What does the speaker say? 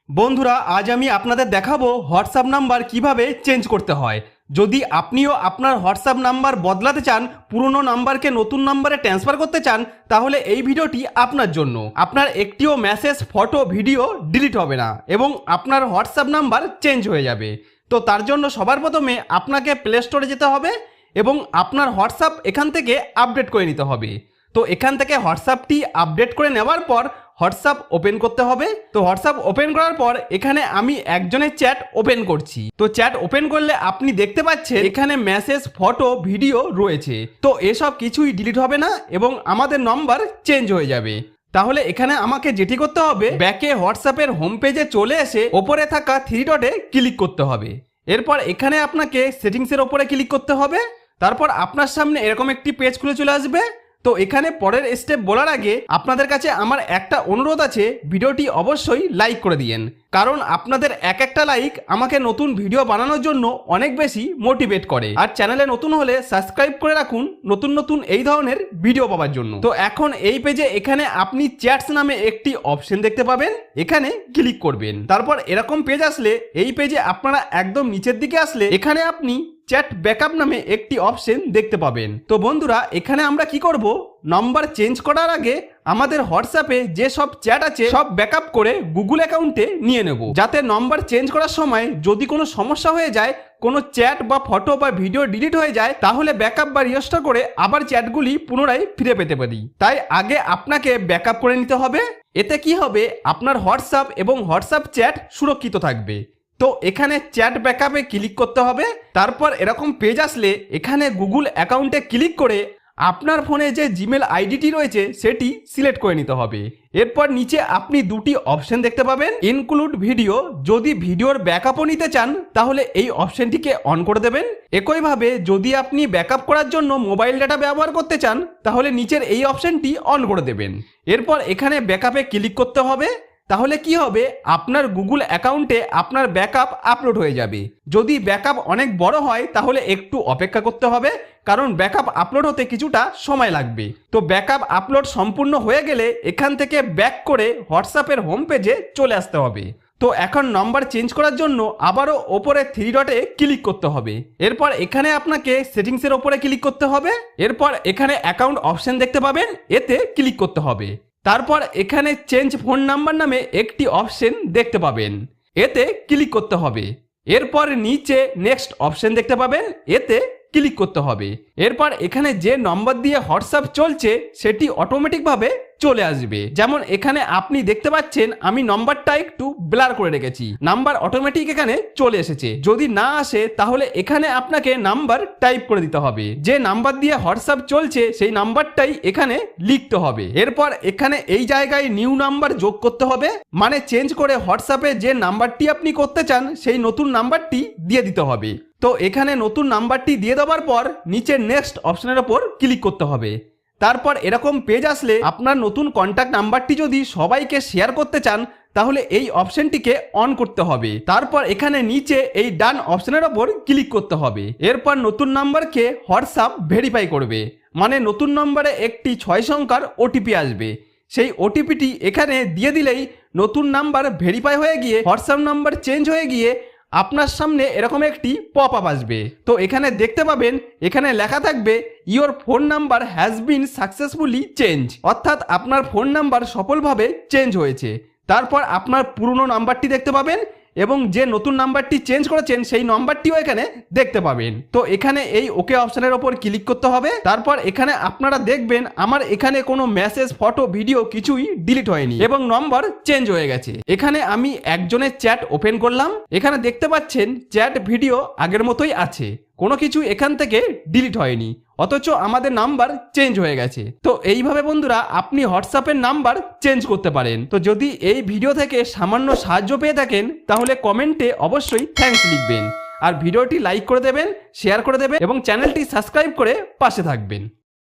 বন্ধুরা আজ আমি আপনাদের দেখাবো হোয়াটসঅ্যাপ নাম্বার কিভাবে চেঞ্জ করতে হয়। যদি আপনিও আপনার হোয়াটসঅ্যাপ নাম্বার বদলাতে চান, পুরনো নাম্বারকে নতুন নাম্বারে ট্রান্সফার করতে চান, তাহলে এই ভিডিওটি আপনার জন্য। আপনার একটিও মেসেজ, ফটো, ভিডিও ডিলিট হবে না এবং আপনার হোয়াটসঅ্যাপ নাম্বার চেঞ্জ হয়ে যাবে। তো তার জন্য সবার প্রথমে আপনাকে প্লে স্টোরে যেতে হবে এবং আপনার হোয়াটসঅ্যাপ এখান থেকে আপডেট করে নিতে হবে। তো এখান থেকে হোয়াটসঅ্যাপটি আপডেট করে নেওয়ার পর হোয়াটসঅ্যাপ ওপেন করতে হবে। তো হোয়াটসঅ্যাপ ওপেন করার পর এখানে আমি একজনের চ্যাট ওপেন করছি। তো চ্যাট ওপেন করলে আপনি দেখতে পাচ্ছেন এখানে মেসেজ, ফটো, ভিডিও রয়েছে। তো এসব কিছুই ডিলিট হবে না এবং আমাদের নাম্বার চেঞ্জ হয়ে যাবে। তাহলে এখানে আমাকে যেটি করতে হবে, ব্যাকে হোয়াটসঅ্যাপের হোম পেজে চলে এসে ওপরে থাকা 3 ডটে ক্লিক করতে হবে। এরপর এখানে আপনাকে সেটিংসের ওপরে ক্লিক করতে হবে। তারপর আপনার সামনে এরকম একটি পেজ খুলে চলে আসবে। তো এখানে পরের স্টেপ বলার আগে আপনাদের কাছে আমার একটা অনুরোধ আছে, ভিডিওটি অবশ্যই লাইক করে দিয়েন, কারণ আপনাদের এক একটা লাইক আমাকে নতুন ভিডিও বানানোর জন্য অনেক বেশি মোটিভেট করে। আর চ্যানেলে নতুন হলে সাবস্ক্রাইব করে রাখুন নতুন নতুন এই ধরনের ভিডিও পাওয়ার জন্য। তো এখন এই পেজে এখানে আপনি চ্যাটস নামে একটি অপশন দেখতে পাবেন, এখানে ক্লিক করবেন। তারপর এরকম পেজ আসলে এই পেজে আপনারা একদম নিচের দিকে আসলে এখানে আপনি চ্যাট ব্যাকআপ নামে একটি অপশন দেখতে পাবেন। তো বন্ধুরা এখানে আমরা কি করব, নাম্বার চেঞ্জ করার আগে আমাদের হোয়াটসঅ্যাপে যে সব চ্যাট আছে সব ব্যাকআপ করে গুগল অ্যাকাউন্টে নিয়ে নেব, যাতে নাম্বার চেঞ্জ করার সময় যদি কোনো সমস্যা হয়ে যায়, কোনো চ্যাট বা ফটো বা ভিডিও ডিলিট হয়ে যায়, তাহলে ব্যাকআপ বা রিস্টোর করে আবার চ্যাটগুলি পুনরায় ফিরে পেতে পারি। তাই আগে আপনাকে ব্যাকআপ করে নিতে হবে। এতে কি হবে, আপনার হোয়াটসঅ্যাপ এবং হোয়াটসঅ্যাপ চ্যাট সুরক্ষিত থাকবে। তো এখানে চ্যাট ব্যাকআপে ক্লিক করতে হবে। তারপর এরকম পেজ আসলে এখানে গুগল অ্যাকাউন্টে ক্লিক করে আপনার ফোনে যে জিমেল আইডিটি রয়েছে সেটি সিলেক্ট করে নিতে হবে। এরপর নিচে আপনি দুটি অপশন দেখতে পাবেন, ইনক্লুড ভিডিও। যদি ভিডিওর ব্যাকআপও নিতে চান তাহলে এই অপশনটিকে অন করে দেবেন। একইভাবে যদি আপনি ব্যাকআপ করার জন্য মোবাইল ডাটা ব্যবহার করতে চান তাহলে নিচের এই অপশনটি অন করে দেবেন। এরপর এখানে ব্যাকআপে ক্লিক করতে হবে। তাহলে কি হবে, আপনার গুগল অ্যাকাউন্টে আপনার ব্যাকআপ আপলোড হয়ে যাবে। যদি ব্যাকআপ অনেক বড় হয় তাহলে একটু অপেক্ষা করতে হবে, কারণ ব্যাকআপ আপলোড হতে কিছুটা সময় লাগবে। তো ব্যাকআপ আপলোড সম্পূর্ণ হয়ে গেলে এখান থেকে ব্যাক করে হোয়াটসঅ্যাপের হোম পেজে চলে আসতে হবে। তো এখন নাম্বার চেঞ্জ করার জন্য আবারও ওপরে 3 ডটে ক্লিক করতে হবে। এরপর এখানে আপনাকে সেটিংসের ওপরে ক্লিক করতে হবে। এরপর এখানে অ্যাকাউন্ট অপশন দেখতে পাবেন, এতে ক্লিক করতে হবে। তারপর এখানে চেঞ্জ ফোন নাম্বার নামে একটি অপশন দেখতে পাবেন, এতে ক্লিক করতে হবে। এরপর নিচে নেক্সট অপশন দেখতে পাবেন, এতে ক্লিক করতে হবে। এরপর এখানে যে নম্বর দিয়ে হোয়াটসঅ্যাপ চলছে সেটি অটোমেটিকভাবে চলে আসবে। যেমন এখানে আপনি দেখতে পাচ্ছেন আমি নাম্বারটা একটু ব্লার করে রেখেছি, নাম্বার অটোমেটিক এখানে চলে এসেছে। যদি না আসে তাহলে এখানে আপনাকে নাম্বার টাইপ করে দিতে হবে। যে নাম্বার দিয়ে হোয়াটসঅ্যাপ চলছে সেই নাম্বারটাই এখানে লিখতে হবে। এরপর এখানে এই জায়গায় নিউ নাম্বার যোগ করতে হবে, মানে চেঞ্জ করে হোয়াটসঅ্যাপে যে নাম্বারটি আপনি করতে চান সেই নতুন নাম্বারটি দিয়ে দিতে হবে। তো এখানে নতুন নাম্বারটি দিয়ে দেওয়ার পর নিচে নেক্সট অপশনের ওপর ক্লিক করতে হবে। তারপর এরকম পেজ আসলে আপনার নতুন কন্ট্যাক্ট নাম্বারটি যদি সবাইকে শেয়ার করতে চান তাহলে এই অপশনটিকে অন করতে হবে। তারপর এখানে নিচে এই ডান অপশনের ওপর ক্লিক করতে হবে। এরপর নতুন নাম্বারকে হোয়াটসঅ্যাপ ভেরিফাই করবে, মানে নতুন নম্বরে একটি 6 সংখ্যার ওটিপি আসবে। সেই ওটিপিটি এখানে দিয়ে দিলেই নতুন নাম্বার ভেরিফাই হয়ে গিয়ে হোয়াটসঅ্যাপ নাম্বার চেঞ্জ হয়ে গিয়ে আপনার সামনে এরকম একটি পপ আপ আসবে। তো এখানে দেখতে পাবেন এখানে লেখা থাকবে your phone number has been successfully change, অর্থাৎ আপনার ফোন নাম্বার সফলভাবে চেঞ্জ হয়েছে। তারপর আপনার পুরনো নাম্বারটি দেখতে পাবেন এবং যে নতুন নাম্বারটি চেঞ্জ করেছেন সেই নাম্বারটিও এখানে দেখতে পাবেন। তো এখানে এই ওকে অপশনের ওপর ক্লিক করতে হবে। তারপর এখানে আপনারা দেখবেন আমার এখানে কোনো মেসেজ, ফটো, ভিডিও কিছুই ডিলিট হয়নি এবং নম্বর চেঞ্জ হয়ে গেছে। এখানে আমি একজনের চ্যাট ওপেন করলাম, এখানে দেখতে পাচ্ছেন চ্যাট, ভিডিও আগের মতোই আছে, কোনো কিছু এখান থেকে ডিলিট হয়নি, অথচ আমাদের নাম্বার চেঞ্জ হয়ে গেছে। তো এইভাবে বন্ধুরা আপনি হোয়াটসঅ্যাপের নাম্বার চেঞ্জ করতে পারেন। তো যদি এই ভিডিও থেকে সামান্য সাহায্য পেয়ে থাকেন তাহলে কমেন্টে অবশ্যই থ্যাঙ্কস লিখবেন, আর ভিডিওটি লাইক করে দেবেন, শেয়ার করে দেবেন এবং চ্যানেলটি সাবস্ক্রাইব করে পাশে থাকবেন।